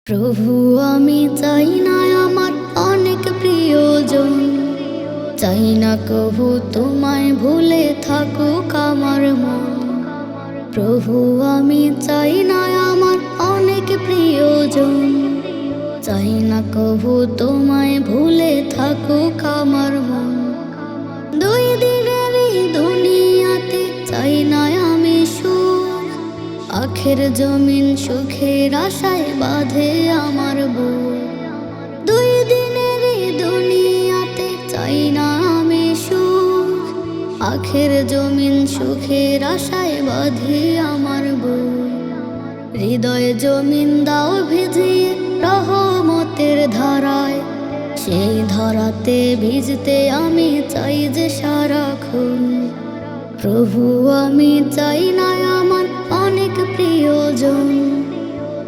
প্রভু আমি চাই না আমার অনেক প্রিয়জন, চাই না কভু তোমায় ভুলে থাকুক আমার মন। প্রভু আমি চাই না আমার অনেক প্রিয়জন, চাই না কভু তোমায় ভুলে থাকুক আমার মন। দুই দিনের এই দুনিয়াতে চাই না আমি সুখ, আখের জমিন সুখের আশায় বাঁধে আমার বুক। দুই দিনের এই দুনিয়াতে চাই না আমি সুখ, আখের জমিন সুখের আশায় বাঁধে আমার বুক। হৃদয় জমিন দাও ভিজিয়ে রহমতের ধারায়, সেই ধারাতে ভিজতে আমি চাই যে সারাক্ষণ। প্রভু আমি চাই না আমার অনেক প্রিয়জন,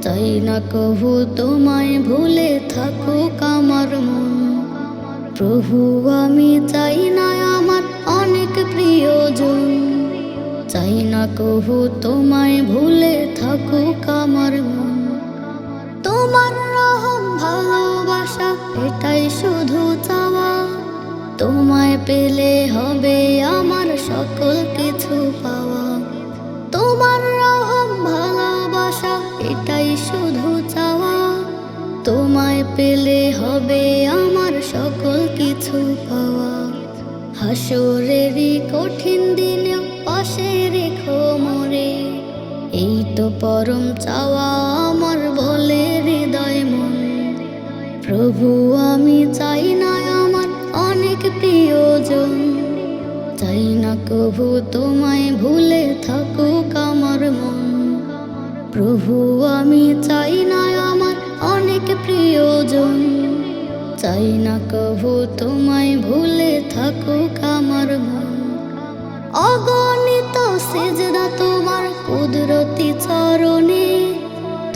চাই না কভু তোমায় ভুলে থাকুক আমার মন। প্রভু আমি চাই না আমার অনেক প্রিয়জন, চাই না কভু তোমায় ভুলে থাকুক আমার মন। তোমার রহম ভালোবাসা এটাই শুধু চাওয়া, তোমায় পেলে হবে আমার সকল কিছু পাওয়া। তোমার রহম ভালোবাসা এটাই শুধু চাওয়া, তোমায় পেলে হবে আমার সকল কিছু পাওয়া। হাসরেরই কঠিন দিনেও পাশে রেখো মোরে, এই তো পরম চাওয়া আমার বলে হৃদয় মন। প্রভু আমি চাই না আমার অনেক প্রিয়জন, চাই না কভু তোমায় ভুলে থাকুক আমার মন। প্রভু আমি চাই না আমার অনেক প্রিয়জন, চাই না কভু তোমায় ভুলে থাকুক আমার মন। অগণিত সিজদা তোমার কুদরতি চরণে,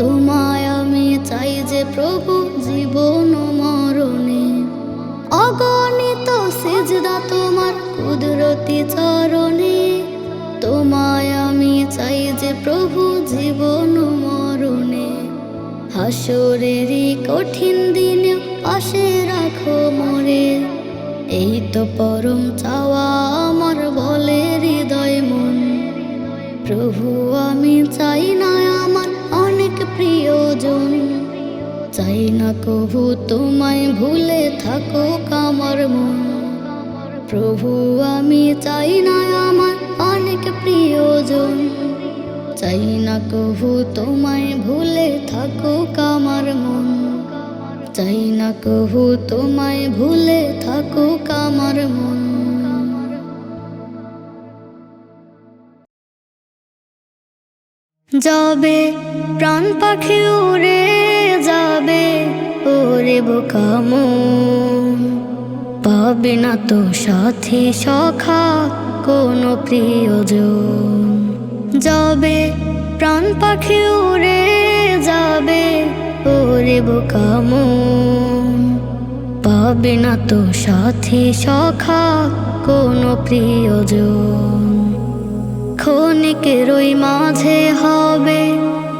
তোমায় আমি চাই যে প্রভু জীবন মরণে। অগণিত সিজদা তোমার কুদরতি চরণে, তোমায় আমি চাই যে প্রভু জীবন মরণে। হাসরেরই কঠিন দিনে পাশে রাখো মোরে, এই তো পরম চাওয়া আমার বলে হৃদয় মন। প্রভু আমি চাই না আমার অনেক প্রিয়জন, চাই না কভু তোমায় ভুলে থাকুক আমার মন। প্রভু আমি চাই না আমার অনেক প্রিয়জন, চাই না কভু তোমায় ভুলে থাকুক আমার মন। চাই না কভু তোমায় ভুলে থাকুক আমার মন। যাবে প্রাণ পাখি উড়ে যাবে, ওরে বোকা মন, পাবে না তো সাথী সখা কোনো প্রিয়জন। যাবে প্রাণ পাখি উড়ে যাবে, ওরে বোকা মন, পাবে না তো সাথী সখা কোনো প্রিয়জন। ক্ষণিকের ওই মাঝে হবে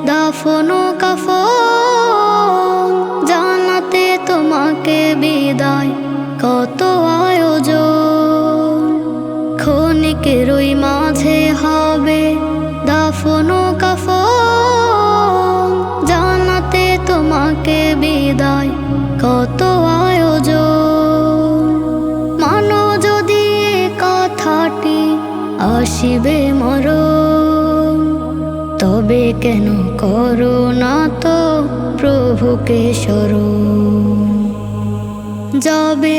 দাফন কাফন, জানাতে তোমাকে বিদায় কত আয়োজন। ক্ষণিকের ওই মাঝে হবে দাফন কাফন, জানাতে তোমাকে বিদায় কত আয়োজন। মানো যদি এ কথাটি আসিবে মরণ, তবে কেন করো না তো প্রভুকে স্মরণ। যাবে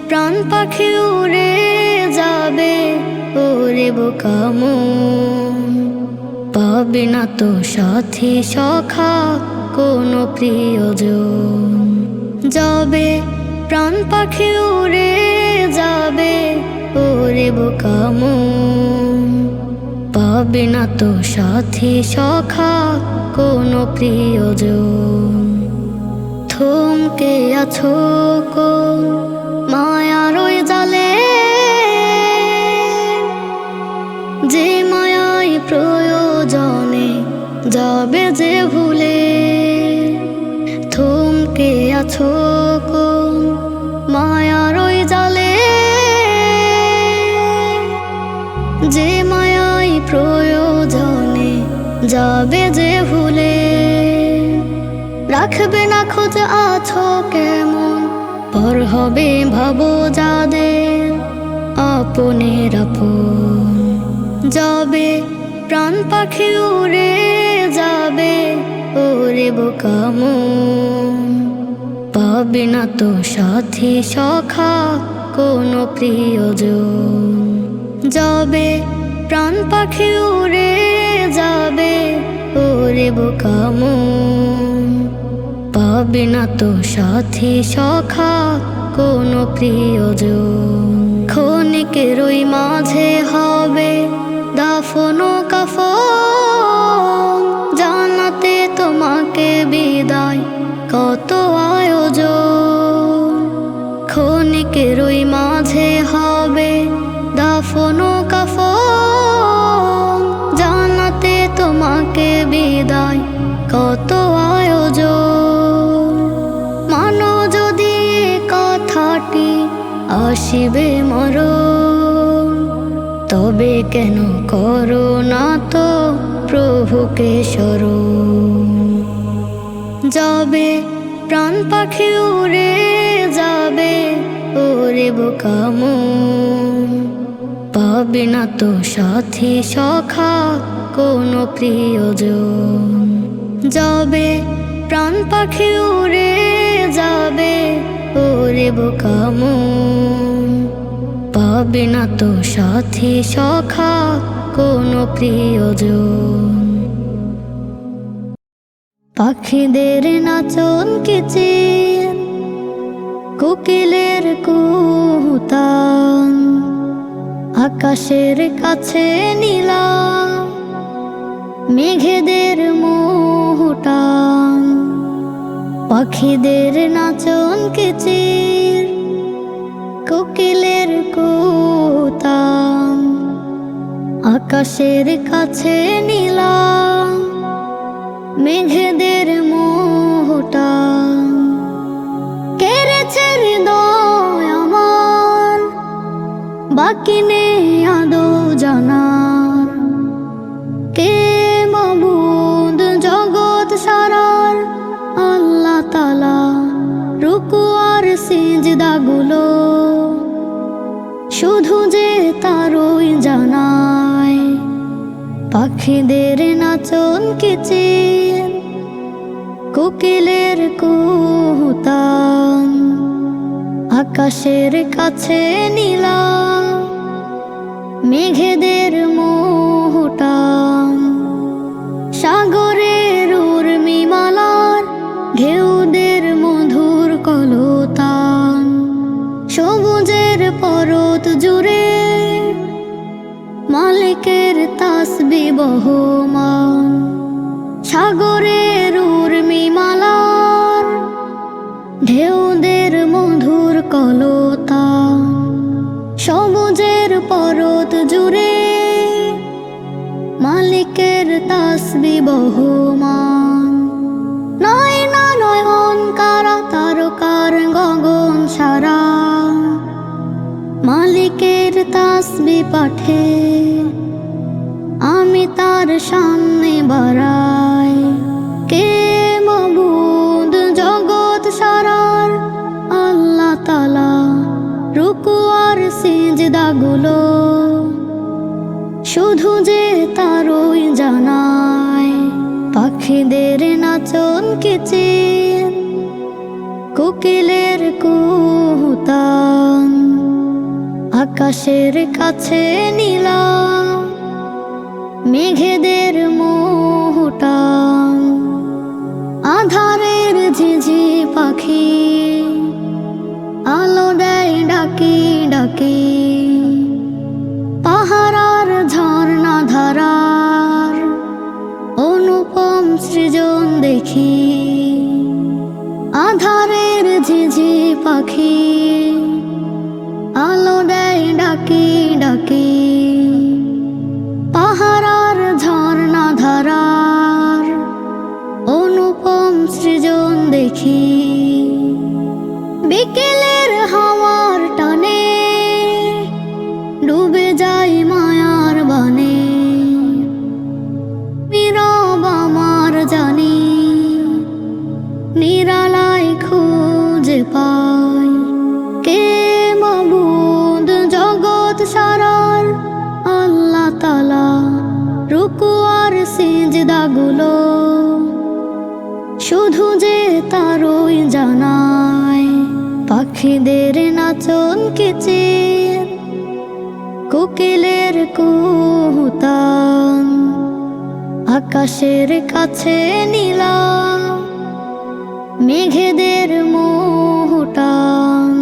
প্রাণ পাখি উড়ে যাবে, ওরে বোকা মন, পাবে না তো সাথী সখা কোনো প্রিয়জন। যাবে প্রাণ পাখি উড়ে যাবে, ওরে বোকা মন, পাবে না তো সাথী সখা কোনো প্রিয়জন। থমকে আছো কোন মায়ার ওই জালে, যে মায়াই প্রয়োজনে যাবে যে ভুলে। আছো কোন মায়ার ওই জালে, যে মায়াই প্রয়োজনে যাবে যে ভুলে। রাখবে না খোঁজ আছো কেমন, পর হবে ভাবো যাদের আপনের আপন। যাবে প্রাণ পাখি উড়ে যাবে, ওরে বোকা মন। পাবে না তো সাথী সখা কোনো প্রিয়জন। যাবে প্রাণ পাখি উড়ে যাবে, ওরে বোকা মন। পাবে না তো সাথী সখা কোনো প্রিয়জন। ক্ষণিকের ওই মাঝে হবে দাফন ও কাফন, জানাতে তোমাকে বিদায় কত আয়োজন। ক্ষণিকের ওই মাঝে হবে দাফন ও কাফন, জানাতে তোমাকে বিদায় কত আয়োজন। মানো যদি কথাটি আসিবে মরণ, তবে কেন করো না তো প্রভুকে স্মরণ। যাবে প্রাণ পাখি উড়ে যাবে, ওরে বোকা মন। পাবে না তো সাথী সখা কোনো প্রিয়জন। যাবে প্রাণ পাখি উড়ে যাবে, ওরে বোকা মন। পাবে না তো সাথী সখা কোনো প্রিয়জন। পাখিদের নাচন কিচির, কোকিলের কুহুতান, আকাশের কাছে নীলা মেঘেদের মোহটান। পাখিদের নাচন কিচির, কোকিলের কুহুতান, আকাশের কাছে নীলা মেঘেদের মোহটান। কেড়েছে হৃদয় আমার, বাকি নেই আদৌ জানার। কে মাবুদ জগৎ সারার, আল্লাহ তাআলা রুকু আর সিজদাগুলো শুধু যে তারই জানায়। পাখিদের নাচন কিচির, কোকিলের কুহুতান, আকাশের কাছে নীলা মেঘেদের মোহটান। সাগরের উর্মিমালার ঢেউদের মধুর কলতান। সবুজের পরত জুড়ে মালিকের তাসবিহ বহমান। সাগরের উর্মিমালার ঢেউদের মধুর কলতান। সবুজের পরত জুড়ে মালিকের তাসবিহ বহমান। নয় না নয়ন কারা তারকার গগন সারা, মালিকের তাসবিহ পাঠে আমি তার সামনে বাড়াই। কে মাবুদ জগৎ সারার, আল্লাহ তাআলা রুকু আর সিজদাগুলো শুধু যে তারই জানায়। পাখিদের নাচন কিচির, কোকিলের কুহুতান, আকাশের কাছে নীলা মেঘেদের মোহটান। আধারের ঝিঝি পাখি আলো দেয় ডাকি ডাকি, পাহারার ঝর্ণা ধারার অনুপম সৃজন দেখি। আধারের ঝিঝি পাখি আলো দেয় ডাকি ডাকি, পাহারার ঝর্ণা ধারার অনুপম সৃজন দেখি। নিরালায় খুঁজে পাই কে মাবুদ জগৎ সারার। আল্লাহ তাআলা রুকু আর সিজদাগুলো শুধু যে তারই জানায়। পাখিদের নাচন কিচির, কোকিলের কুহুতান, আকাশের কাছে নীলা মেঘেদের মোহটান।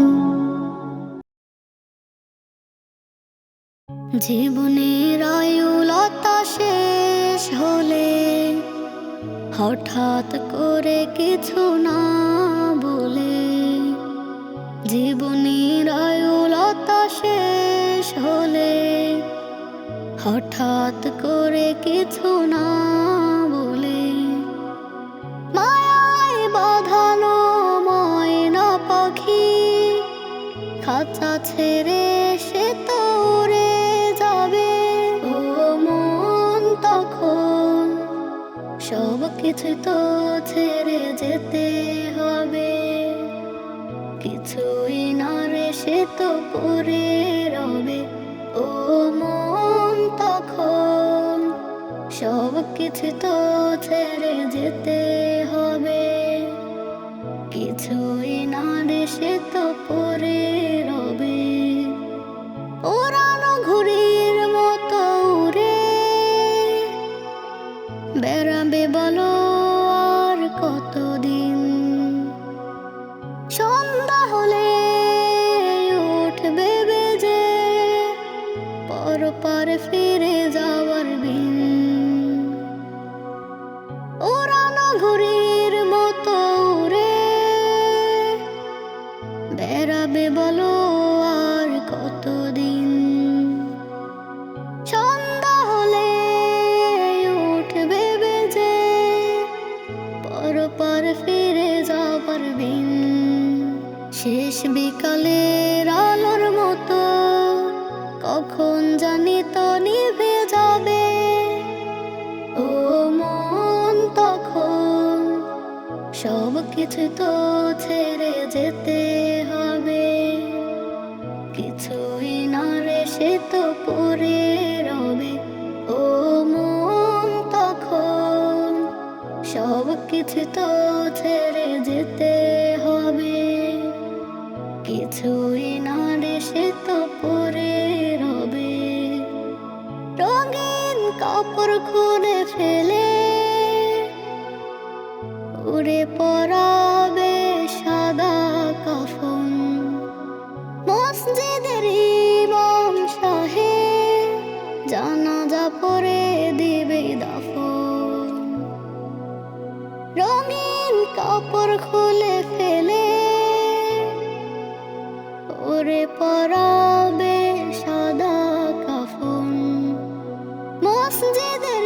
জীবনের আয়ুলতা শেষ হলে হঠাৎ করে কিছু না বলে, জীবনের আয়ুলতা শেষ হলে হঠাৎ করে কিছু না বলে, মায়ায় বাঁধানো ময়না পাখি খাঁচা ছেড়ে সে তো উড়ে যাবে। ও মন তখন সব কিছু তো ছেড়ে যেতে হবে, কিছুই না রে সে তো পড়ে রবে। ও মন তখন সব কিছু তো ছেড়ে যেতে হবে, কিছুই না রে সে তো পড়ে রবে। ওড়ানো ঘুড়ির মতো উড়ে বেড়াবে বলো আর কতদিন। সন্ধ্যা হলে উঠবে বেজে পরপারে ফিরে যাওয়ার বিন। ওড়ানো ঘুড়ির মতো উড়ে বেড়াবে বলো আর কতদিন। সন্ধ্যা হলে উঠবে বেজে পরপার ফিরে যাবার বিন। শেষ বিকালের আলোর মতো কখন জানি তো নিভে যাবে। ও মন তখন সব কিছু তো ছেড়ে যেতে হবে, কিছুই না রে সে তো পড়ে রবে। ও মন তখন সব কিছু তো ছেড়ে যেতে হবে, কিছুই না রে সে তো পড়ে রবে। রঙিন কাপড় খুলে ফেলে উড়ে পরাবে সাদা কাফন। মসজিদের ইমাম সাহেব জানাজা পড়ে দিবে দাফন। রঙিন কাপড় খুলে ফেলে উড়ে পরাবে সাদা কাফন। মসজিদের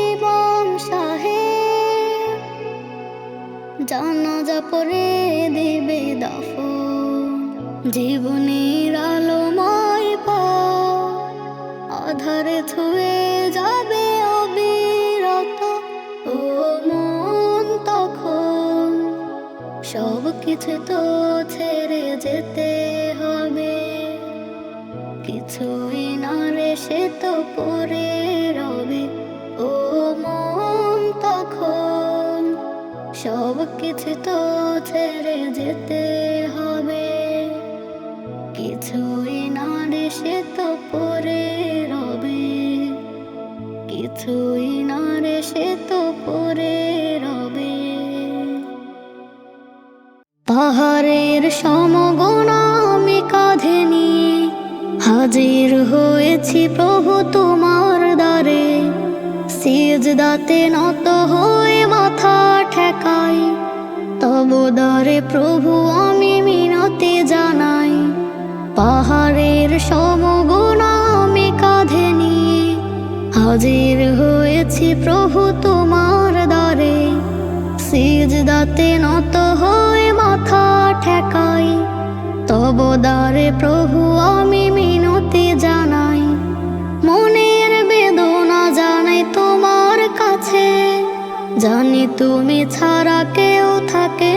ইমাম সাহেব জানাজা পড়ে দিবে দাফন। জীবনের আলোময় পথ আধারে ছুঁয়ে যাবে অবিরত। ও মন তখন সব কিছু তো ছেড়ে যেতে হবে, কিছুই না রে সে তো পড়ে রবে। ও মন তখন সব কিছু তো ছেড়ে যেতে হবে, কিছুই না রে সে তো পড়ে রবে, কিছুই না রে সে তো পড়ে রবে। পাহাড়ের সমগুণ আমি কাঁধে নিয়ে হাজির হয়েছি প্রভু তোমার দ্বারে। সিজদাতে নত হয়ে মাথা ঠেকাই, তব দ্বারে প্রভু আমি মিনতি জানাই। পাহাড়ের সমগুণ আমি কাঁধে নিয়ে হাজির হয়েছি প্রভু তোমার দ্বারে। সিজদাতে নত হয়ে মাথা ঠেকাই, তব দ্বারে প্রভু আমি মিনতি জানাই। মনের বেদনা জানাই তোমার কাছে, জানি তুমি ছাড়া কেউ থাকে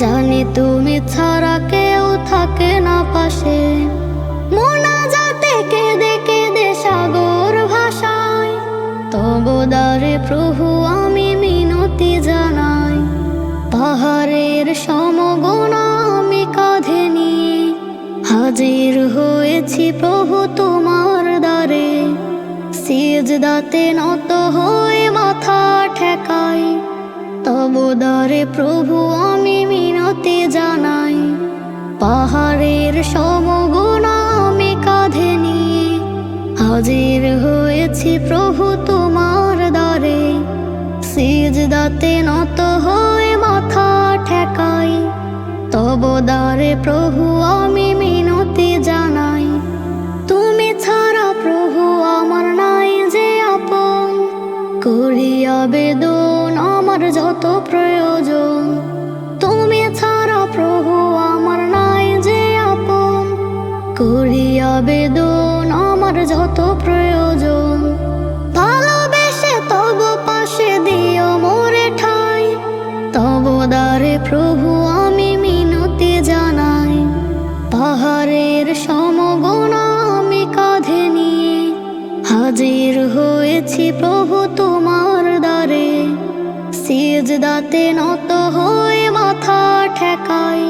জানি তুমি ছাড়া কেউ থাকে না পাশে। মোনাজাতে কেঁদে কেঁদে সাগর ভাষায় তবু দ্বারে প্রভু আমি মিনতি জানাই। পাহাড়ের সমগোনা আমি কাঁধে নিয়ে হাজির হয়েছি প্রভু তোমার দ্বারে। সিজদাতে নত হয়ে মাথা ঠেকাই তবু দ্বারে প্রভু আমি মিনতি জানাই। পাহাড়ের সমগোনা আমি কাঁধে নিয়ে হাজির হয়েছি প্রভু তোমার দ্বারে। সিজদাতে নত হয়ে মাথা ঠেকাই তবু দ্বারে প্রভু আমি মিনতি জানাই। তুমি ছাড়া প্রভু আমার নাই যে আপন, করি আবেদন আমার যত প্রয়োজন। তুমি ছাড়া প্রভু আমার নাই যে আপন, করি আবেদন আমার যত প্রয়োজন। ভালোবেসে তব পাশে দিও মোরে ঠাই তব দ্বারে প্রভু আমি মিনতি জানাই। পাহাড়ের সমগোনা আমি কাঁধে নিয়ে হাজির হয়েছি প্রভু তোমার দ্বারে। সিজদাতে নত হয়ে মাথা ঠেকাই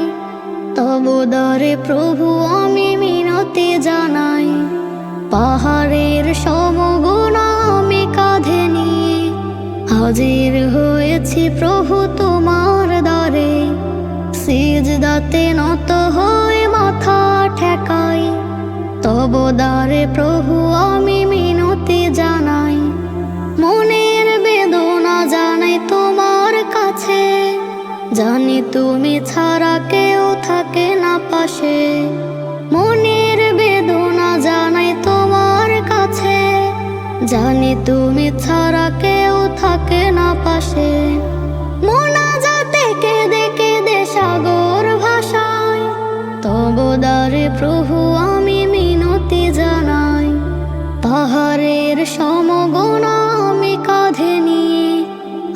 তবু দ্বারে প্রভু আমি মিনতি জানাই। পাহাড়ের সমগোনা আমি কাঁধে নিয়ে হাজির হয়েছি প্রভু তোমার দ্বারে। সিজদাতে নত হয়ে মাথা ঠেকাই তবু দ্বারে প্রভু আমি মিনতি জানাই। মনের বেদনা জানাই তোমার কাছে, জানি তুমি ছাড়া কেউ থাকে না পাশে। মনের বেদনা জানাই তোমার কাছে, জানি তুমি ছাড়া কেউ থাকে না পাশে। মোনাজাতে কেঁদে কেঁদে সাগর ভাষায় তবু দ্বারে প্রভু আমি মিনতি জানাই। পাহাড়ের সমগোনা আমি কাঁধে নিয়ে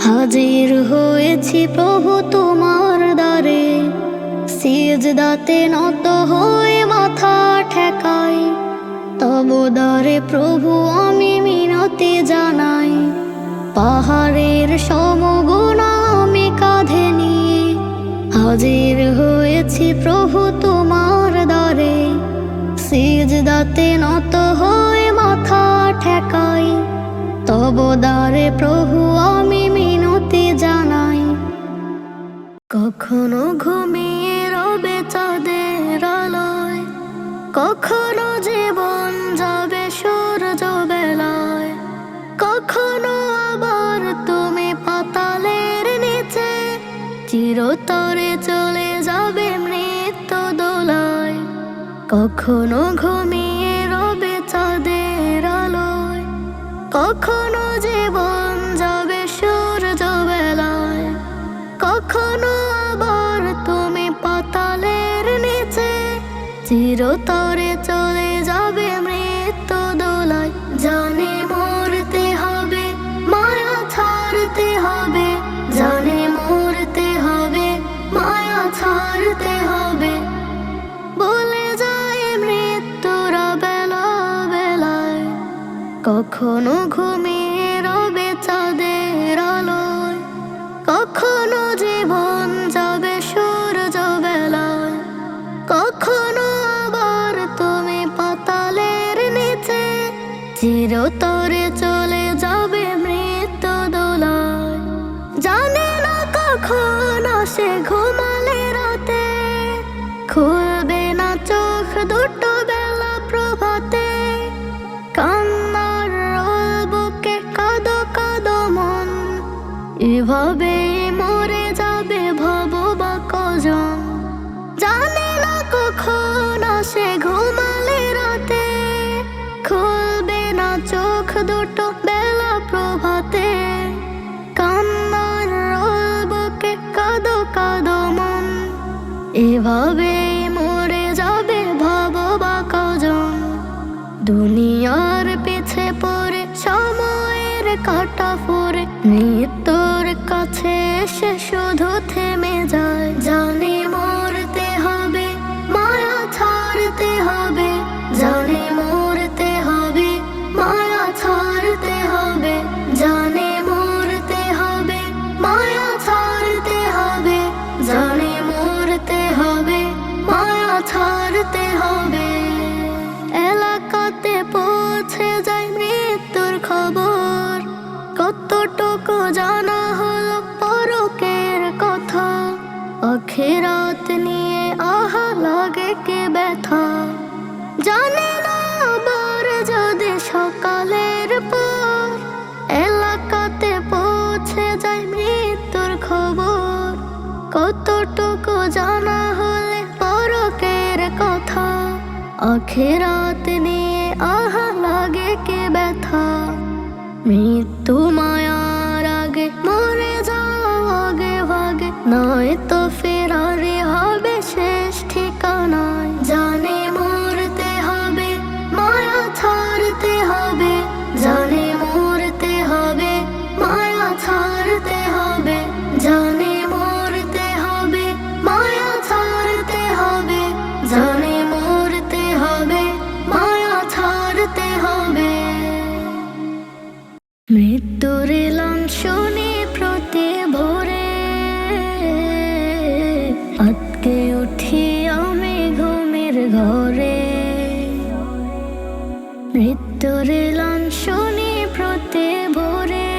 হাজির হয়েছি প্রভু তোমার দ্বারে। সিজদাতে নত হয়ে মাথা ঠেকাই তবু দ্বারে প্রভু আমি মিনতি জানাই। পাহাড়ের সমগোনা আমি কাঁধে নিয়ে হাজির হয়েছি প্রভু তোমার দ্বারে। সিজদাতে নত হয়ে মাথা ঠেকাই তবু দ্বারে প্রভু আমি মিনতি জানাই। কখনো ঘুমিয়ে রবে চাঁদের আলোয়, কখনো জীবন যাবে সূর্য বেলায়, কখনো আবার তুমি পাতালের নিচে চিরতরে চলে যাবে মৃত্যু দোলায়। কখনো ঘুমিয়ে রবে চাঁদের আলোয়, কখনো জীবন যাবে সূর্য বেলায়, কখনো আবার তুমি পাতালের নিচে চিরতরে চলে যাবে মৃত্যু দোলায়। জানে মরতে হবে, মায়া ছাড়তে হবে, জানে মরতে হবে, মায়া ছাড়তে হবে, বলে যায় মৃত্যুরা বেলা বেলায়। কখনো ঘুমিয়ে রবে চাঁদের আলোয়, কখনো জীবন যাবে সূর্য বেলায়, কখনো আবার তুমি পাতালের নিচে চিরতরে চলে যাবে মৃত্যু দোলায়। জানে না কখন আসে ঘুমালে রাতে, খুলবে না চোখ দুটো বেলা প্রভাতে। কান্নার রোল বুকে কাঁদো কাঁদো মন, এভাবে মরে যাবে ভব বা কজন। জানে না কখন আসে ঘুমালে রাতে, খুলবে না চোখ দুটো বেলা প্রভাতে। কান্নার রোল বুকে কাঁদো কাঁদো মন, এভাবে মরে যাবে ভব বা কজন। দুনিয়ার পিছে পড়ে সময়ের কাটা পড়ে মৃত্যুর কাছে এসে শুধু থেমে যায়। জানি মরতে হবে, মায়া ছাড়তে হবে, জানি মরতে হবে, মায়া ছাড়তে হবে, জানি মরতে হবে, মায়া ছাড়তে হবে, জানি মরতে হবে, মায়া ছাড়তে হবে। এলাকাতে পৌঁছে যায় মৃত্যুর খবর, কতটুকু জানা হলো পরকের কথা। আখিরাত নিয়ে আহা লাগে কে ব্যথা, জানে না আবার যদি সকালের পর এলাকাতে পৌঁছে যায় মৃত্যুর খবর। কতটুকু জানা হলে পরকের কথা, আখিরাত নিয়ে আহা লাগে কে ব্যথা। মৃত্যু মায়ার আগে মরে যাও আগে ভাগে, নয় তো ফেরারে হবে শেষ ঠিকানায়। জানে মরতে হবে, মায়া ছাড়তে হবে, জানে মরতে হবে, মায়া ছাড়তে হবে, জানে মরতে হবে, মায়া ছাড়তে হবে, জানে মরতে হবে, মায়া ছাড়তে হবে। মৃত্যুর এলান শুনি প্রতি ভোরে, আটকে উঠি আমি ঘুমের ঘরে। মৃত্যুর এলান শুনি প্রতি ভোরে,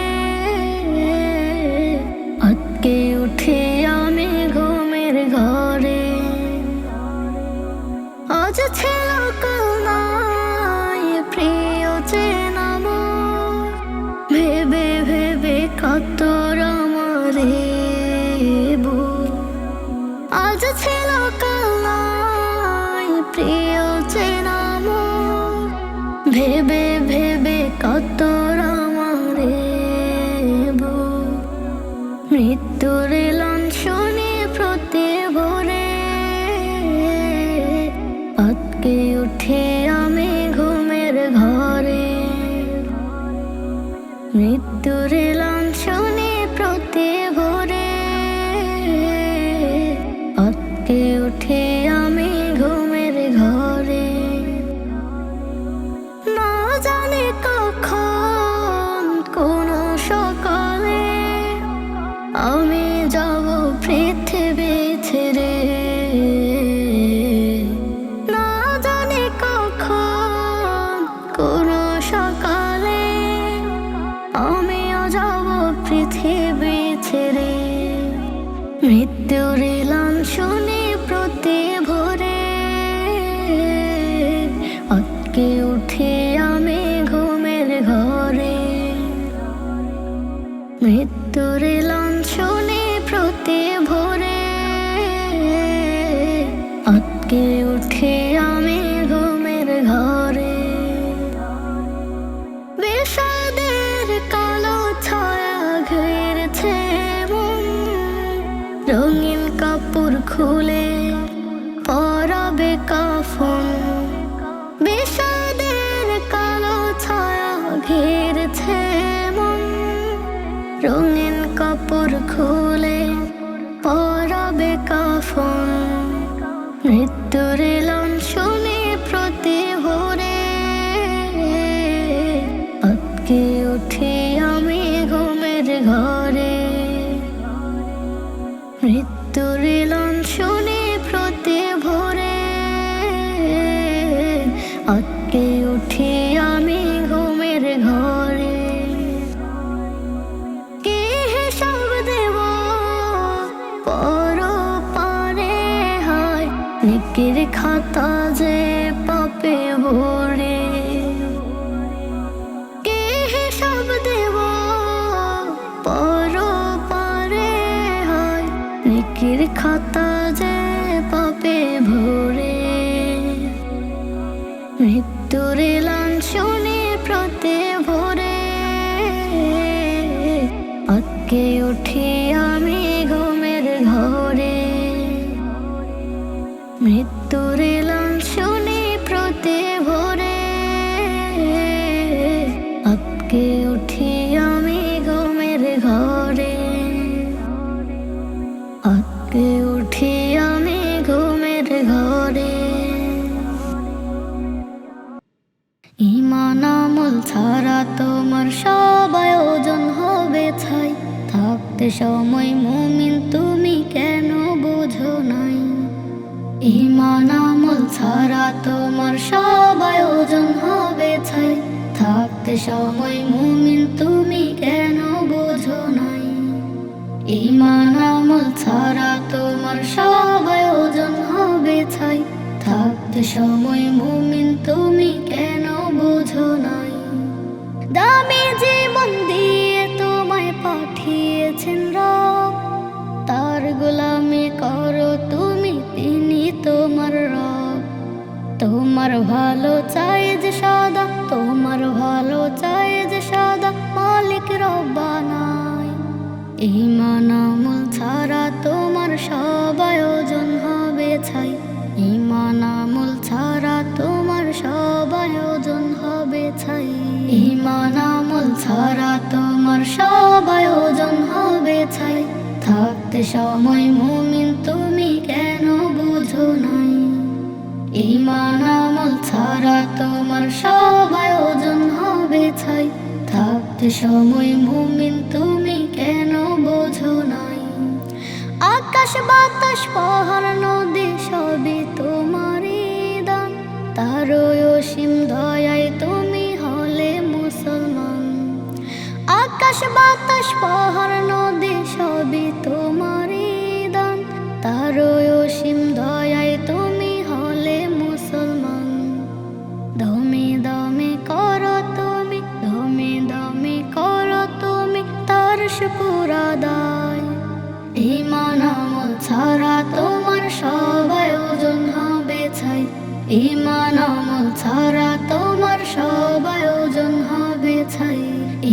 আটকে উঠি আমি ঘুমের ঘরে। আজ ছিল কাল নাই প্রিয় চেনা মোর, ভেবে ভেবে কাতর আমারে বুক। আজ ছিল কাল নাই প্রিয় চেনা মোর, ভেবে ভেবে কাতর আমারে বুক। মৃত্যুর এলান শুনি প্রতি ভোরে, আটকে উঠে আমি ঘুমের ঘরে। মৃত্যুর এলান শুনি প্রতি ভোরে, আটকে উঠে আমি ঘুমের ঘরে। না জানি কখন কোন সকালে আমি যাব পৃথিবী ছেড়ে। না জানি কখন কোন সকালে আমিও যাব পৃথিবী ছেড়ে। মৃত্যুর এলান শুনি প্রতি ভোরে, আটকে উঠে আমি ঘুমের ঘরে। মৃত্যুর এলান শুনি প্রতি ভোরে, আটকে উঠে আমি ঘুমের ঘরে। বিষাদের কালো ছায়া ঘিরেছে মন, রঙিন কাপড় খুলে পরাবে কাফন। বিষাদের কালো ছায়া ঘিরেছে মন, রঙিন কাপড় খুলে পরাবে কাফন। মৃত্যুর এলান শুনি প্রতি ভোরে, আটকে উঠে আমি ঘুমের ঘরে। মৃত্যুর এলান শুনি প্রতি ভোরে, আটকে উঠে আমি ঘুমের ঘরে। কি হিসাব দেব পরপারে, হায় নেকির খাতা যে পাপে ভরে। কি হিসাব দেব পরপারে, হায় নেকির খাতা যে পাপে ভরে। মৃত্যুর এলান শুনি প্রতি ভোরে, আটকে উঠি আমি ঘুমের ঘরে। মৃত্যুর এলান শুনি প্রতি ভোরে, আটকে উঠি থাকতে সময় মুমিন তুমি কেন বোঝো নাই? ঈমান আমল ছাড়া তোমার সব আয়োজন হবে ছাই। থাকতে সময় মুমিন তুমি কেন বোঝো নাই? ঈমান আমল ছাড়া তোমার সব আয়োজন হবে ছাই। থাকতে সময় মুমিন তুমি কেন বোঝো নাই? দামি জীবন দিয়ে তোমায় পাঠিয়েছেন রব, তার গোলামি করো তুমি, তিনি তোমার রব। তোমার ভালো চাই যে সদা, তোমার ভালো চাই যে সদা, মালিক রব্বানাই। ঈমান আমল ছাড়া তোমার সব আয়োজন হবে ছাই। ঈমান আমল ছাড়া তোমার সব আয়োজন হবে ছাই। ঈমান আমল ছাড়া তোমার সব আয়োজন হবে ছাই। থাকতে সময় মুমিন তুমি কেন বুঝো নাই? ঈমান আমল ছাড়া তোমার সব আয়োজন হবে ছাই। থাকতে সময় মুমিন তুমি কেন বোঝো নাই? আকাশ বাতাস পাহাড় নদী সবই তোমারই দান, তার অসীম দয়ায় তুমি হলে মুসলমান। আকাশ বাতাস পাহাড় নদী সবই তোমারই দান, তার অসীম দয়ায় তুমি হলে মুসলমান। দমে দমে করো তুমি, দমে দমে করো তুমি তার শুকর আদায়। ঈমান আমল ছাড়া তোমার সব আয়োজন হবে ছাই। ঈমান আমল ছাড়া তোমার সব আয়োজন হবে ছাই।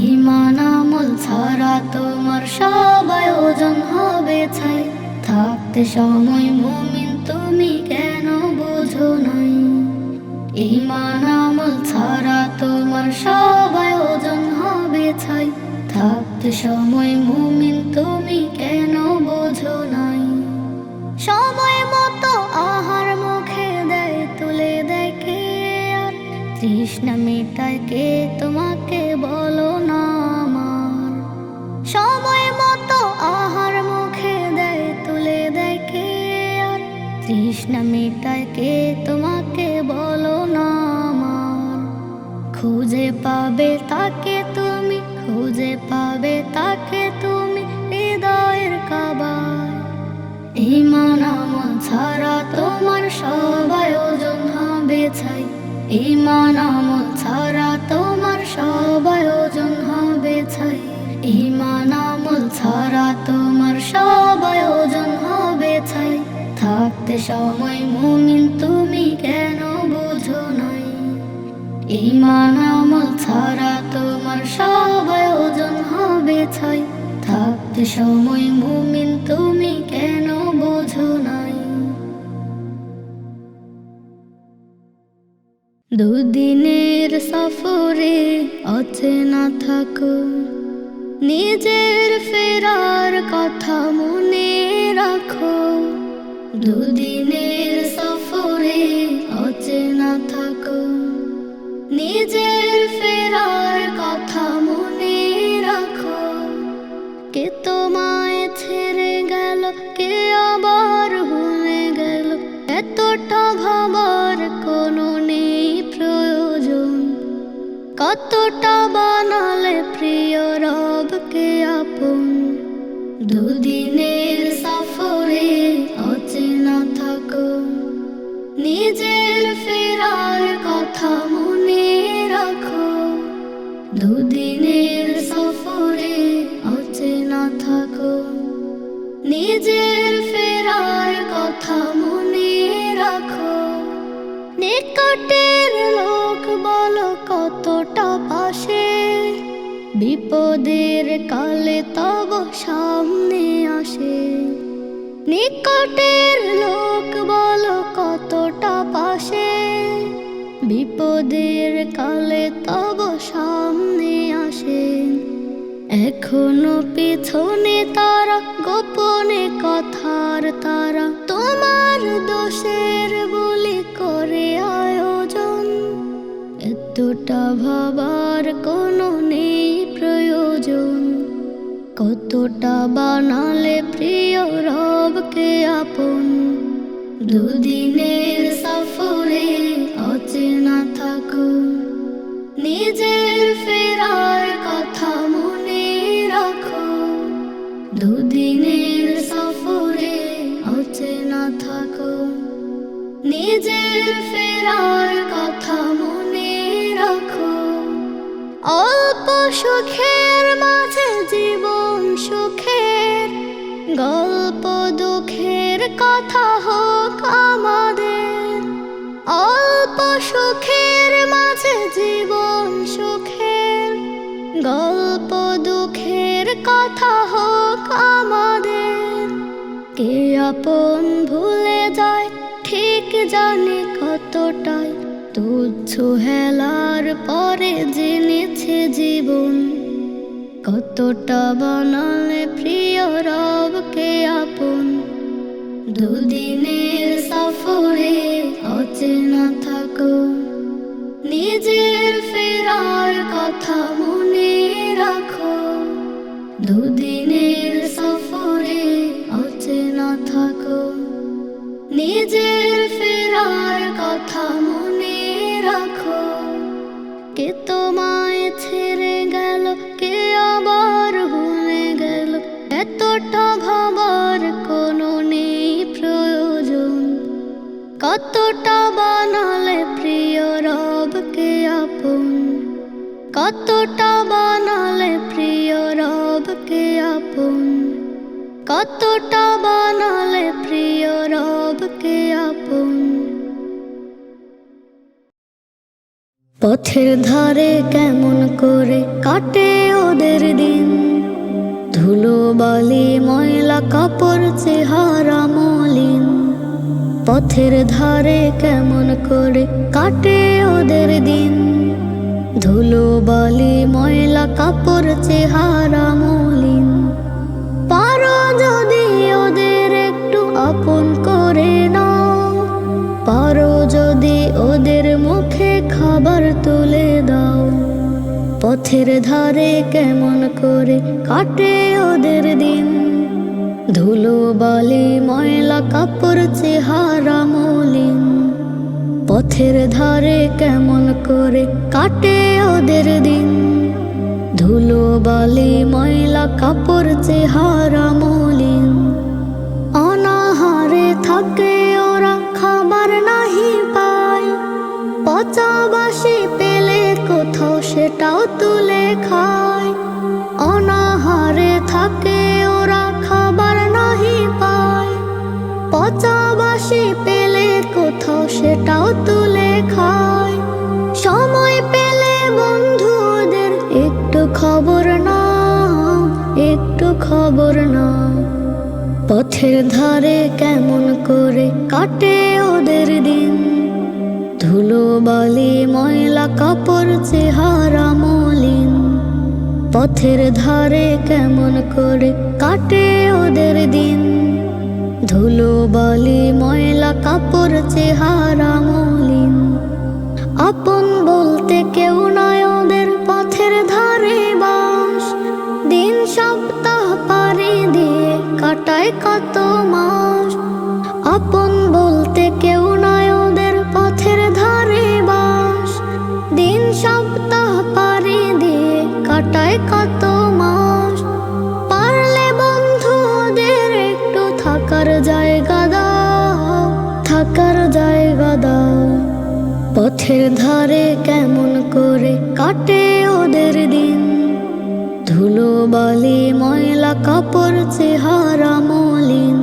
ঈমান আমল ছাড়া তোমার সব আয়োজন হবে ছাই। থাকতে সময় মুমিন তুমি কেন বোঝো নাই? ঈমান আমল ছাড়া তোমার সব আয়োজন হবে ছাই। থাকতে সময় মুমিন তুমি কেন বোঝো নাই? সময় মতো আহার মুখে দেয় তুলে দেয় কে আর? তৃষ্ণা মেটায় কে তোমাকে বলো না আমার? সময় মতো আহার মুখে দেয় তুলে দেয় কে আর? তৃষ্ণা মেটায় কে তোমাকে বলো না আমার? খুঁজে পাবে তাকে তুমি, খুঁজে পাবে তাকে তুমি হৃদয়ের কাবায়। ঈমান আমল ছাড়া তোমার সব আয়োজন হবে ছাই। ঈমান আমল ছাড়া তোমার সব আয়োজন হবে ছাই। ঈমান আমল ছাড়া তোমার সব আয়োজন হবে ছাই। থাকতে সময় মুমিন তুমি কেন বোঝো নাই? ঈমান আমল ছাড়া তোমার সব আয়োজন হবে ছাই। থাকতে সময় মুমিন তুমি কেন বোঝো নাই? দুদিনের সফরে অচেনা থাকো, নিজের ফেরার কথা মনে রাখো। দুদিনের সফরে অচেনা থাকো, নিজের ফেরার কথা মনে রাখো। কে তোমায় ছেড়ে গেল, কে আবার ভুলে গেল, এতটা ভাবার কোনো নেই প্রয়োজন। কতটা বানালে প্রিয় রবকে আপন। দুদিনের সফরে অচেনা থাকো, নিজের ফেরার কথা মনে রাখো। দুদিনের সফরে অচেনা থাকো, নিজের ফেরার কথা মনে রাখো। নিকটের লোক বলো কতটা পাশে, বিপদের কালে তব সামনে আসে। নিকটের লোক বলো কতটা পাশে, বিপদের কালে তব সামনে আসে। এখনো পিছনে তারা, গোপনে কথার তারা, তোমার দোষের বলি করে আয়োজন। এতটা ভাবার কোনো নেই প্রয়োজন। কতটা বানালে প্রিয় রবকে আপন, দুদিনের সফরে অচেনা থাকো। নিজের ফেরার কথা মনে রাখো, দুদিনের সফরে অচেনা থাকো। নিজের ফেরার কথা মনে রাখো। অল্প সুখের মাঝে জীবন সুখের, গল্প দুঃখের কথা হোক আমাদের। অল্প সুখের মাঝে জীবন সুখের, গল্প দুঃখের কথা হোক আমাদের। কে আপন ভুলে যায় ঠিক জানে কতটাই, তুচ্ছ হেলার পরে জেনেছে জীবন। কতটা বানালে প্রিয় রবকে আপন, দুদিনের সফরে অচেনা থাকো। নিজের ফেরার কথা মনে রাখো, দুদিনের সফরে অচেনা থাকো। নিজের ফেরার কথা মনে রাখো। কে তোমায় ছেড়ে গেল, কে আবার ভুলে গেল, এতটা ভাবার কোনো নেই প্রয়োজন। কতটা বানালে প্রিয় রবকে আপন, কতটা বানালে প্রিয় রবকে আপন, কতটা বানালে প্রিয় রবকে আপন। পথের ধারে কেমন করে কাটে ওদের দিন, ধুলো বালি ময়লা কাপড় চেহারা মলিন। পথের ধারে কেমন করে কাটে ওদের দিন, ধুলো বালি ময়লা কাপড় চেহারা মলিন। পারো যদি ওদের একটু আপন করে নাও, পারো যদি ওদের মুখে খাবার তুলে দাও। পথের ধারে কেমন করে কাটে ওদের দিন, ধুলো বালি ময়লা কাপড় চেহারা মলিন। পথের ধারে কেমন করে কাটে ওদের দিন, ধুলো বালি ময়লা কাপড় চেহারা মলিন। অনাহারে থাকে ওরা, খাবার নাহি পায়, পচা বাসি পেলে কোথাও সেটাও তুলে খায়। অনাহারে থাকে ওরা, খাবার নাহি পায়, পচা বাসি পেলে কোথাও সেটাও তুলে খায়। সময় পেলে বন্ধু ওদের একটু খবর নাও, একটু খবর নাও। পথের ধারে কেমন করে কাটে ওদের দিন, ধুলো বালি ময়লা কাপড় চেহারা মলিন। পথের ধারে কেমন করে কাটে ওদের দিন, ধুলো বালি ময়লা কাপড় চেহারা মলিন। আপন বলতে কেউ নাই ওদের পথের ধারে বাস, দিন সপ্তাহ পাড়ি দিয়ে কাটায় কত মাস। আপন বলতে কেউ নাই ওদের পথের ধারে বাস, দিন সপ্তাহ পাড়ি দিয়ে কাটায় কত মাস। পারলে বন্ধু ওদের একটু থাকার জায়গা দাও, থাকার জায়গা দাও। পথের ধারে কেমন করে কাটে ওদের দিন, ধুলো বালি ময়লা কাপড় চেহারা মলিন।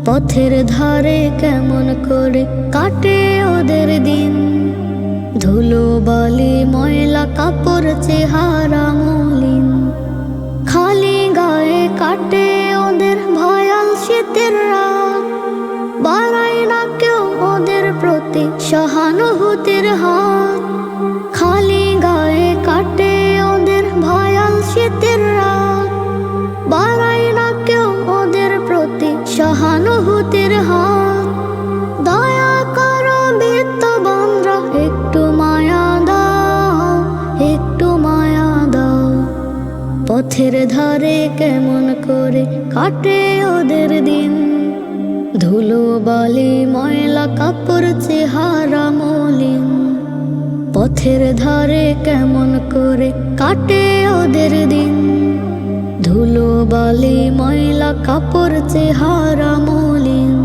পথের ধারে কেমন করে কাটে ওদের দিন, ধুলো বালি ময়লা কাপড় চেহারা মলিন। খালি গায়ে কাটে ওদের ভয়াল শীতের রাত, বাড়ায় না কেউ ওদের প্রতি সহানুভূতির হাত। খালি গায়ে কাটে ওদের ভয়াল শীতের রাত, বাড়ায় না কেউ ওদের প্রতি সহানুভূতির হাত। দয়া করো বিত্তবানরা একটু মায়া দাও, একটু মায়া দাও। পথের ধারে কেমন করে কাটে ওদের দিন, ধুলো বালি ময়লা কাপড় চেহারা মলিন। পথের ধারে কেমন করে কাটে ওদের দিন, ধুলো বালি ময়লা কাপড় চেহারা মলিন।